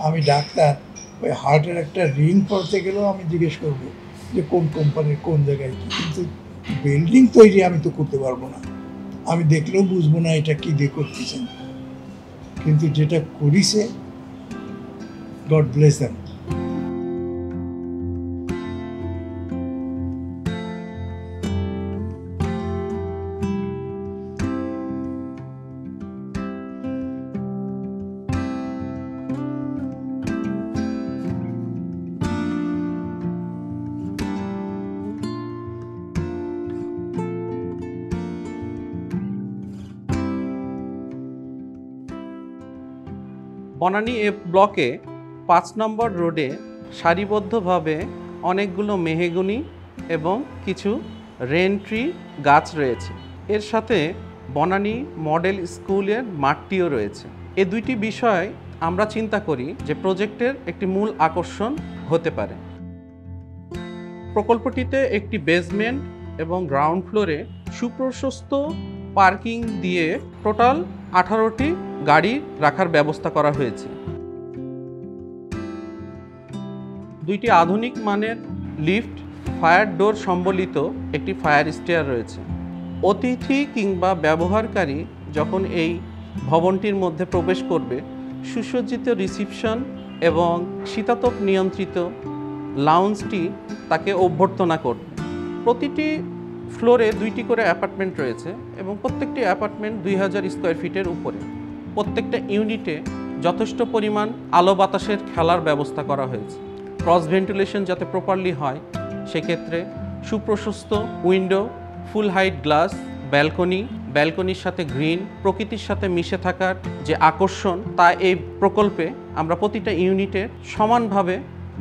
আমি ডাক্তার, ওই হার্টের একটা রিং করতে গেলেও আমি জিজ্ঞেস করব যে কোন কোম্পানির কোন জায়গায় কী, কিন্তু বিল্ডিং তৈরি আমি তো করতে পারবো না, আমি দেখলেও বুঝবো না এটা কী দিয়ে করতেছেন। কিন্তু যেটা করিছে, গড ব্লেস দেম। বনানী এ ব্লকে ৫ নম্বর রোডে সারিবদ্ধভাবে অনেকগুলো মেহগনি এবং কিছু রেন ট্রি গাছ রয়েছে। এর সাথে বনানী মডেল স্কুলের মাঠটিও রয়েছে। এ দুইটি বিষয় আমরা চিন্তা করি যে প্রজেক্টের একটি মূল আকর্ষণ হতে পারে। প্রকল্পটিতে একটি বেসমেন্ট এবং গ্রাউন্ড ফ্লোরে সুপ্রশস্ত পার্কিং দিয়ে টোটাল 18টি গাড়ি রাখার ব্যবস্থা করা হয়েছে। দুইটি আধুনিক মানের লিফট, ফায়ার ডোর সম্বলিত একটি ফায়ার স্টেয়ার রয়েছে। অতিথি কিংবা ব্যবহারকারী যখন এই ভবনটির মধ্যে প্রবেশ করবে, সুসজ্জিত রিসিপশন এবং শীতাতপ নিয়ন্ত্রিত লাউঞ্জটি তাকে অভ্যর্থনা করবে। প্রতিটি ফ্লোরে 2টি করে অ্যাপার্টমেন্ট রয়েছে এবং প্রত্যেকটি অ্যাপার্টমেন্ট 2000 স্কোয়ার ফিটের উপরে। প্রত্যেকটা ইউনিটে যথেষ্ট পরিমাণ আলো বাতাসের খেলার ব্যবস্থা করা হয়েছে। ক্রস ভেন্টিলেশন যাতে প্রপারলি হয় সেক্ষেত্রে সুপ্রশস্ত উইন্ডো, ফুল হাইট গ্লাস, ব্যালকনির সাথে গ্রিন, প্রকৃতির সাথে মিশে থাকার যে আকর্ষণ তা এই প্রকল্পে আমরা প্রতিটা ইউনিটে সমানভাবে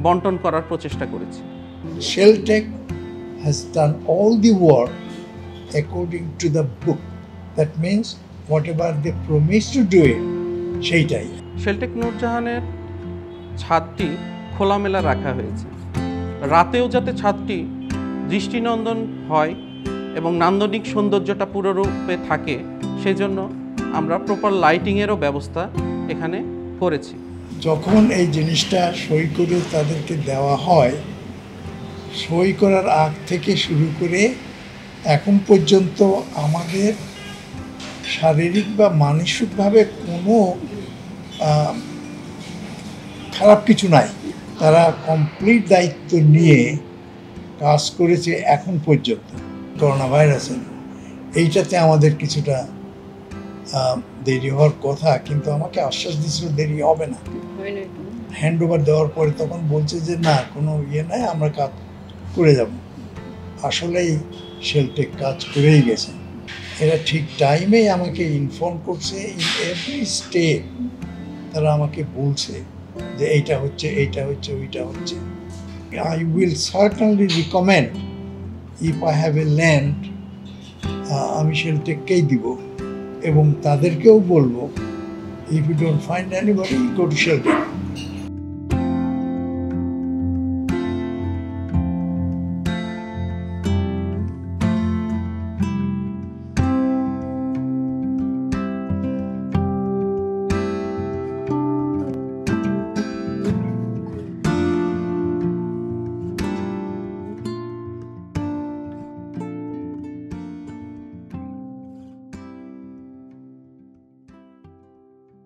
বন্টন করার প্রচেষ্টা করেছি। Sheltec has done all the work according to the book. That means whatever they promised to do it, সেইটাই। শেলটেক নূরজাহানের ছাদটি খোলামেলা রাখা হয়েছে। রাতেও যাতে ছাদটি দৃষ্টিনন্দন হয় এবং নান্দনিক সৌন্দর্যটা পুরোরূপে থাকে সেজন্য আমরা প্রপার লাইটিংয়েরও ব্যবস্থা এখানে করেছি। যখন এই জিনিসটা সই করে তাদেরকে দেওয়া হয়, সই করার আগ থেকে শুরু করে এখন পর্যন্ত আমাদের শারীরিক বা মানসিকভাবে কোনো খারাপ কিছু নাই। তারা কমপ্লিট দায়িত্ব নিয়ে কাজ করেছে এখন পর্যন্ত। করোনা ভাইরাসের এইটাতে আমাদের কিছুটা দেরি হওয়ার কথা, কিন্তু আমাকে আশ্বাস দিয়েছিল দেরি হবে না। হ্যান্ড ওভার দেওয়ার পরে তখন বলছে যে না, কোনো ইয়ে নাই, আমরা কাজ করে যাব। আসলেই শেলটেক কাজ করেই গেছে। এরা ঠিক টাইমেই আমাকে ইনফর্ম করছে, ইন এভরি স্টেপ তারা আমাকে বলছে যে এইটা হচ্ছে, এইটা হচ্ছে, ওইটা হচ্ছে। I will certainly recommend, if I have a land, আমি শেলটেককেই দিব এবং তাদেরকেও বলবো, if you don't find anybody, go to Sheltech.